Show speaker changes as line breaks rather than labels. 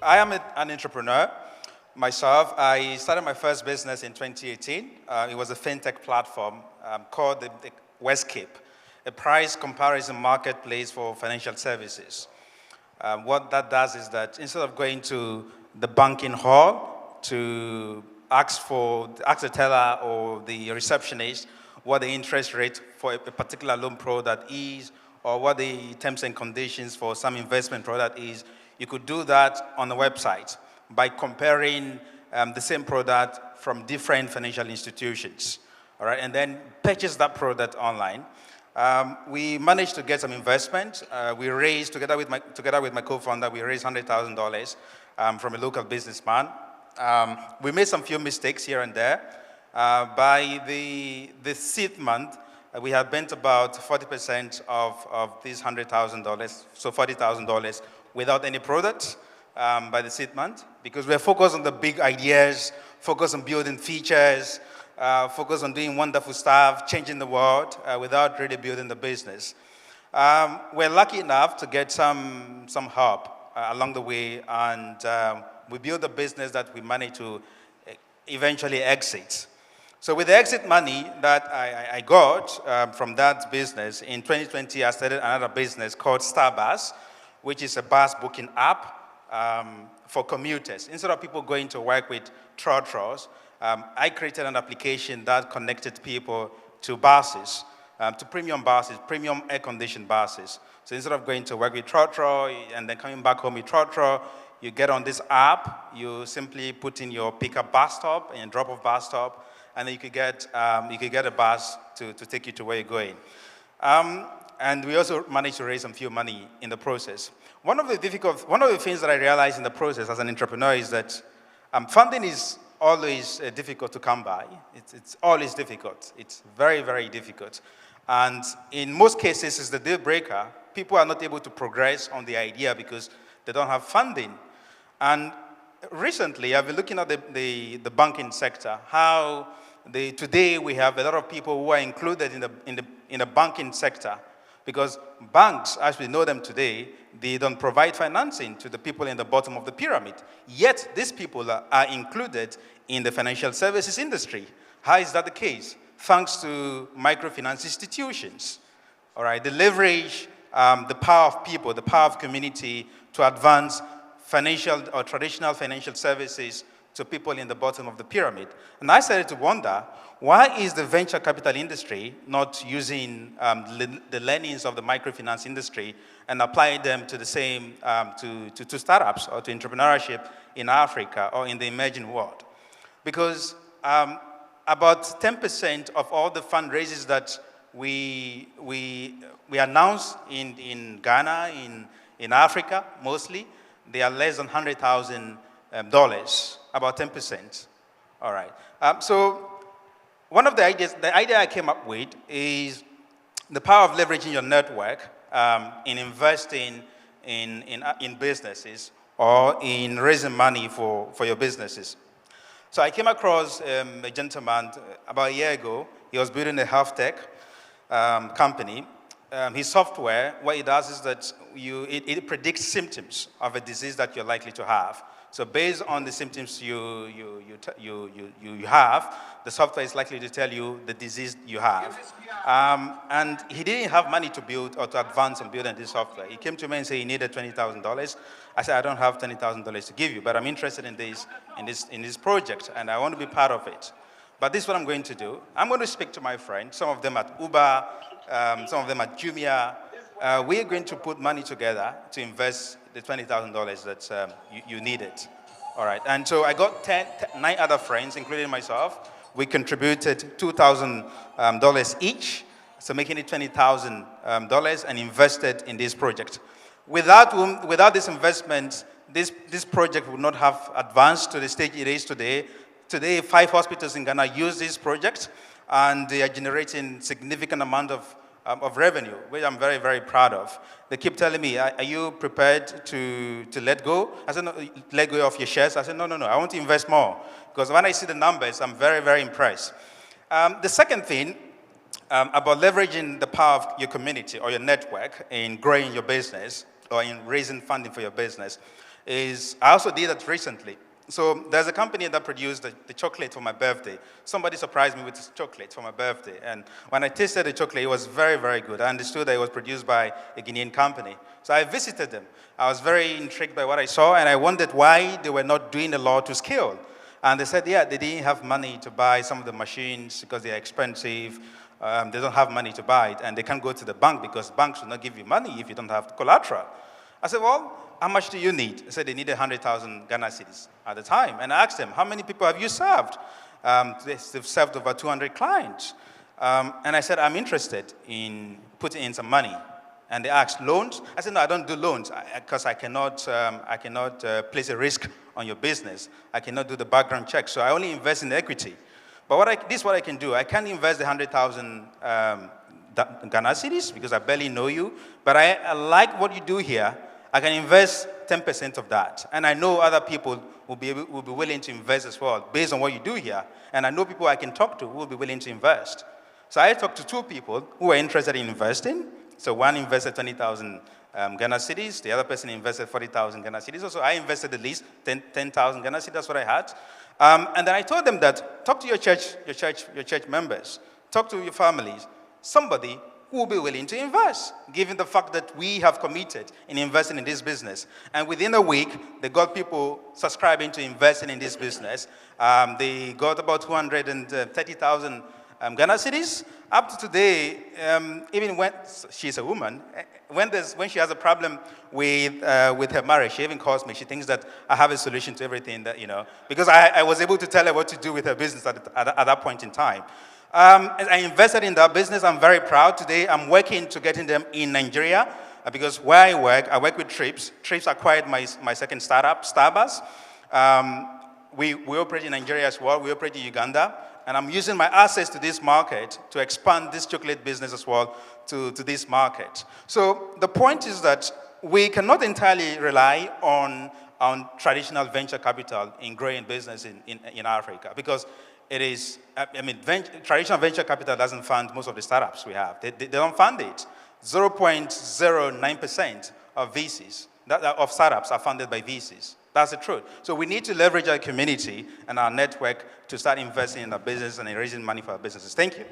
I am an entrepreneur myself. I started my first business in 2018. It was a fintech platform called the Westcape, a price comparison marketplace for financial services. What that does is that instead of going to the banking hall to ask the teller or the receptionist what the interest rate for a particular loan product is, or what the terms and conditions for some investment product is, you could do that on the website by comparing the same product from different financial institutions, all right, and then purchase that product online. We managed to get some investment. We raised, together with my co-founder, we raised $100,000 from a local businessman. We made some few mistakes here and there. By the sixth month, we had bent about 40% of these $100,000, so $40,000 without any product by the sixth month, because we're focused on the big ideas, focused on building features, focused on doing wonderful stuff, changing the world without really building the business. We're lucky enough to get some help along the way, and we built a business that we managed to eventually exit. So with the exit money that I got from that business, in 2020, I started another business called Starbus, which is a bus booking app for commuters. Instead of people going to work with trotros, I created an application that connected people to buses, to premium buses, premium air-conditioned buses. So instead of going to work with trotro and then coming back home with trotro, you get on this app, you simply put in your pickup bus stop and drop-off bus stop, and then you could get a bus to take you to where you're going. And we also managed to raise some few money in the process. One of the things that I realized in the process as an entrepreneur is that funding is always difficult to come by. It's always difficult. It's very, very difficult. And in most cases, it's the deal breaker. People are not able to progress on the idea because they don't have funding. And recently, I've been looking at the banking sector, how today we have a lot of people who are included in the banking sector, because banks, as we know them today, they don't provide financing to the people in the bottom of the pyramid. Yet, these people are included in the financial services industry. How is that the case? Thanks to microfinance institutions. All right, they leverage the power of people, the power of community to advance financial or traditional financial services to people in the bottom of the pyramid. And I started to wonder, why is the venture capital industry not using the learnings of the microfinance industry and applying them to the same, to startups or to entrepreneurship in Africa or in the emerging world? Because about 10% of all the fundraisers that we announce in Ghana, in Africa mostly, they are less than $100,000, about 10%. All right. So one of the idea I came up with is the power of leveraging your network in investing in businesses or in raising money for your businesses. So I came across a gentleman about a year ago. He was building a health tech company. His software, what it does is that it predicts symptoms of a disease that you're likely to have. So based on the symptoms you have, the software is likely to tell you the disease you have. And he didn't have money to build or to advance on building this software. He came to me and said he needed $20,000. I said, I don't have $20,000 to give you, but I'm interested in this project, and I want to be part of it. But this is what I'm going to do. I'm going to speak to my friends, some of them at Uber, some of them at Jumia. We're going to put money together to invest the $20,000 that you needed. All right. And so I got 9 other friends, including myself. We contributed $2,000 each, so making it $20,000, and invested in this project. Without this investment, this project would not have advanced to the stage it is today. Today, 5 hospitals in Ghana use this project, and they are generating significant amount of revenue, which I'm very, very proud of. They keep telling me, are you prepared to let go? I said, no, let go of your shares. I said, no, I want to invest more. Because when I see the numbers, I'm very, very impressed. The second thing about leveraging the power of your community or your network in growing your business or in raising funding for your business is I also did that recently. So there's a company that produced the chocolate for my birthday. Somebody surprised me with this chocolate for my birthday. And when I tasted the chocolate, it was very, very good. I understood that it was produced by a Guinean company. So I visited them. I was very intrigued by what I saw, and I wondered why they were not doing the law to scale. And they said, yeah, they didn't have money to buy some of the machines because they are expensive. They don't have money to buy it, and they can't go to the bank because banks will not give you money if you don't have collateral. I said, well, how much do you need? They said they needed 100,000 Ghana cedis at the time. And I asked them, how many people have you served? They've served over 200 clients. And I said, I'm interested in putting in some money. And they asked, loans? I said, no, I don't do loans because I cannot place a risk on your business. I cannot do the background check. So I only invest in the equity. But this is what I can do. I can't invest the 100,000 Ghana cedis because I barely know you. But I like what you do here. I can invest 10% of that. And I know other people will be willing to invest as well based on what you do here. And I know people I can talk to who will be willing to invest. So I talked to 2 people who were interested in investing. So one invested 20,000 Ghana cedis. The other person invested 40,000 Ghana cedis. So I invested at least 10,000 Ghana cedis. That's what I had. And then I told them that talk to your church members. Talk to your families. Somebody who will be willing to invest, given the fact that we have committed in investing in this business. And within a week, they got people subscribing to investing in this business. They got about 230,000 Ghana cedis. Up to today, even when she's a woman, when she has a problem with her marriage, she even calls me. She thinks that I have a solution to everything that, because I was able to tell her what to do with her business at that point in time. I invested in that business. I'm very proud. Today, I'm working to getting them in Nigeria because where I work with Treepz. Treepz acquired my second startup, Starbucks. We operate in Nigeria as well. We operate in Uganda. And I'm using my access to this market to expand this chocolate business as well to this market. So the point is that we cannot entirely rely on traditional venture capital in growing business in Africa because it is, traditional venture capital doesn't fund most of the startups we have. They don't fund it. 0.09% of VCs, of startups are funded by VCs. That's the truth. So we need to leverage our community and our network to start investing in our business and in raising money for our businesses. Thank you.